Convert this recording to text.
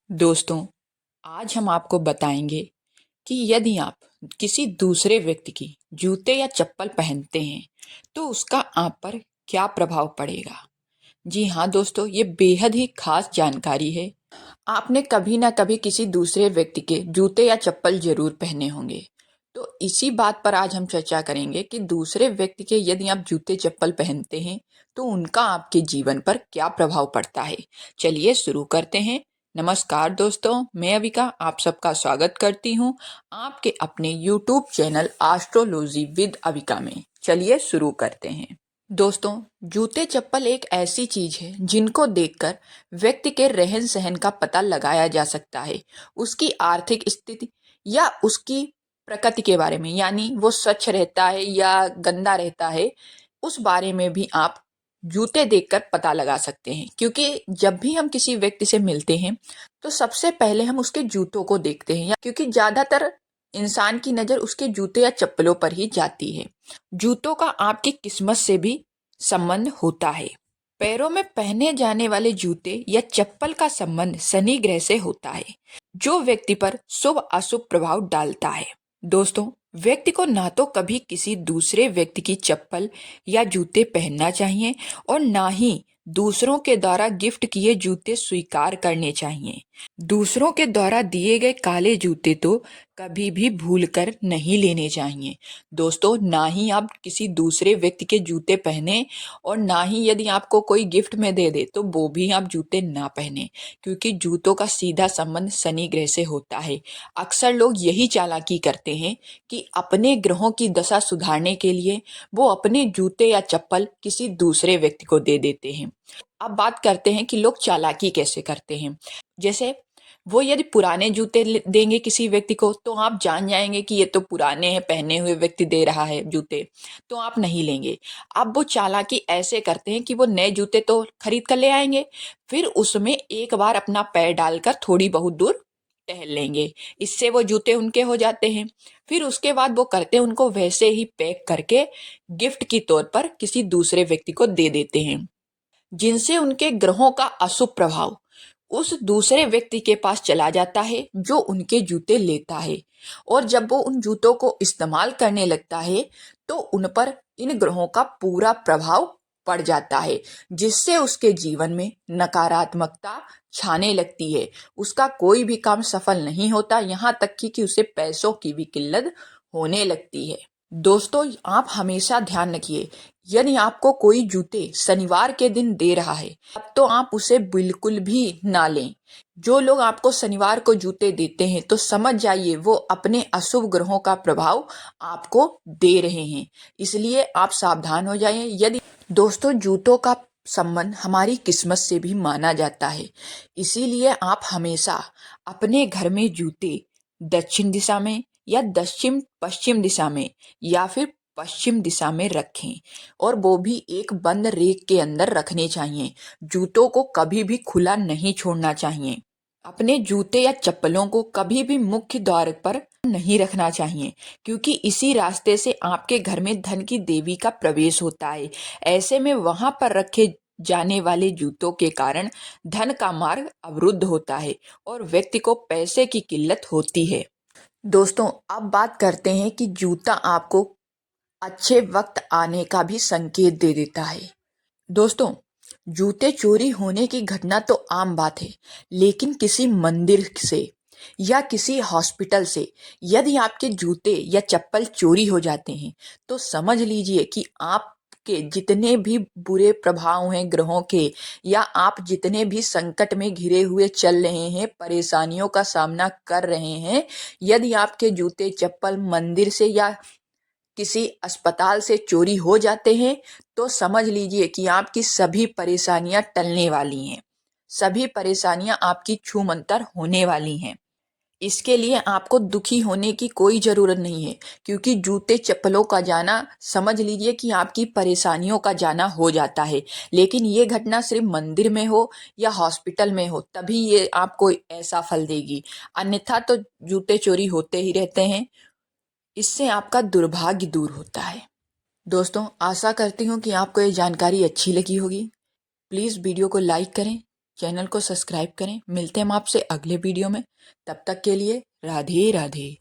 दोस्तों, आज हम आपको बताएंगे कि यदि आप किसी दूसरे व्यक्ति की जूते या चप्पल पहनते हैं तो उसका आप पर क्या प्रभाव पड़ेगा। जी हाँ दोस्तों, ये बेहद ही खास जानकारी है। आपने कभी ना कभी किसी दूसरे व्यक्ति के जूते या चप्पल जरूर पहने होंगे। तो इसी बात पर आज हम चर्चा करेंगे कि दूसरे व्यक्ति के यदि आप जूते चप्पल पहनते हैं तो उनका आपके जीवन पर क्या प्रभाव पड़ता है। चलिए शुरू करते हैं। नमस्कार दोस्तों, मैं अविका आप सबका स्वागत करती हूँ आपके अपने YouTube channel astrology with Avika में। चलिए शुरू करते हैं। दोस्तों, जूते चप्पल एक ऐसी चीज है जिनको देखकर व्यक्ति के रहन सहन का पता लगाया जा सकता है, उसकी आर्थिक स्थिति या उसकी प्रकृति के बारे में, यानी वो स्वच्छ रहता है या गंदा रहता है, उस बारे में भी आप जूते देखकर पता लगा सकते हैं। क्योंकि जब भी हम किसी व्यक्ति से मिलते हैं तो सबसे पहले हम उसके जूतों को देखते हैं, क्योंकि ज्यादातर इंसान की नजर उसके जूते या चप्पलों पर ही जाती है। जूतों का आपकी किस्मत से भी संबंध होता है। पैरों में पहने जाने वाले जूते या चप्पल का संबंध शनि ग्रह से होता है, जो व्यक्ति पर शुभ अशुभ प्रभाव डालता है। दोस्तों, व्यक्ति को ना तो कभी किसी दूसरे व्यक्ति की चप्पल या जूते पहनना चाहिए और ना ही दूसरों के द्वारा गिफ्ट किए जूते स्वीकार करने चाहिए। दूसरों के द्वारा दिए गए काले जूते तो कभी भी भूलकर नहीं लेने चाहिए। दोस्तों, ना ही आप किसी दूसरे व्यक्ति के जूते पहने और ना ही यदि आपको कोई गिफ्ट में दे दे तो वो भी आप जूते ना पहने, क्योंकि जूतों का सीधा संबंध शनि ग्रह से होता है। अक्सर लोग यही चालाकी करते हैं कि अपने ग्रहों की दशा सुधारने के लिए वो अपने जूते या चप्पल किसी दूसरे व्यक्ति को दे देते हैं। अब बात करते हैं कि लोग चालाकी कैसे करते हैं। जैसे वो यदि पुराने जूते देंगे किसी व्यक्ति को तो आप जान जाएंगे कि ये तो पुराने हैं, पहने हुए व्यक्ति दे रहा है जूते, तो आप नहीं लेंगे। अब वो चालाकी ऐसे करते हैं कि वो नए जूते तो खरीद कर ले आएंगे, फिर उसमें एक बार अपना पैर डालकर थोड़ी बहुत दूर टहल लेंगे, इससे वो जूते उनके हो जाते हैं। फिर उसके बाद वो करते हैं, उनको वैसे ही पैक करके गिफ्ट की तौर पर किसी दूसरे व्यक्ति को दे देते हैं, जिनसे उनके ग्रहों का अशुभ प्रभाव उस दूसरे व्यक्ति के पास चला जाता है जो उनके जूते लेता है। और जब वो उन जूतों को इस्तेमाल करने लगता है तो उन पर इन ग्रहों का पूरा प्रभाव पड़ जाता है, जिससे उसके जीवन में नकारात्मकता छाने लगती है। उसका कोई भी काम सफल नहीं होता, यहाँ तक कि उसे पैसों की भी किल्लत होने लगती है। दोस्तों, आप हमेशा ध्यान रखिए, यदि आपको कोई जूते शनिवार के दिन दे रहा है अब तो आप उसे बिल्कुल भी ना लें। जो लोग आपको शनिवार को जूते देते हैं तो समझ जाइए वो अपने अशुभ ग्रहों का प्रभाव आपको दे रहे हैं, इसलिए आप सावधान हो जाइए। यदि दोस्तों, जूतों का संबंध हमारी किस्मत से भी माना जाता है, इसीलिए आप हमेशा अपने घर में जूते दक्षिण दिशा में या दक्षिण पश्चिम दिशा में या फिर पश्चिम दिशा में रखें, और वो भी एक बंद रेक के अंदर रखने चाहिए। जूतों को कभी भी खुला नहीं छोड़ना चाहिए। अपने जूते या चप्पलों को कभी भी मुख्य द्वार पर नहीं रखना चाहिए, क्योंकि इसी रास्ते से आपके घर में धन की देवी का प्रवेश होता है। ऐसे में वहां पर रखे जाने वाले जूतों के कारण धन का मार्ग अवरुद्ध होता है और व्यक्ति को पैसे की किल्लत होती है। दोस्तों, अब बात करते हैं कि जूता आपको अच्छे वक्त आने का भी संकेत दे देता है। दोस्तों, जूते चोरी होने की घटना तो आम बात है, लेकिन किसी मंदिर से या किसी हॉस्पिटल से यदि आपके जूते या चप्पल चोरी हो जाते हैं तो समझ लीजिए कि आपके जितने भी बुरे प्रभाव हैं ग्रहों के, या आप जितने भी संकट में घिरे हुए चल रहे हैं, परेशानियों का सामना कर रहे हैं, यदि आपके जूते चप्पल मंदिर से या किसी अस्पताल से चोरी हो जाते हैं तो समझ लीजिए कि आपकी सभी परेशानियां टलने वाली हैं, सभी परेशानियां आपकी छूमंतर होने वाली हैं। इसके लिए आपको दुखी होने की कोई जरूरत नहीं है, क्योंकि जूते चप्पलों का जाना समझ लीजिए कि आपकी परेशानियों का जाना हो जाता है। लेकिन ये घटना सिर्फ मंदिर में हो या हॉस्पिटल में हो तभी ये आपको ऐसा फल देगी, अन्यथा तो जूते चोरी होते ही रहते हैं। इससे आपका दुर्भाग्य दूर होता है। दोस्तों, आशा करती हूँ कि आपको ये जानकारी अच्छी लगी होगी। प्लीज़ वीडियो को लाइक करें, चैनल को सब्सक्राइब करें। मिलते हैं हम आपसे अगले वीडियो में। तब तक के लिए राधे राधे।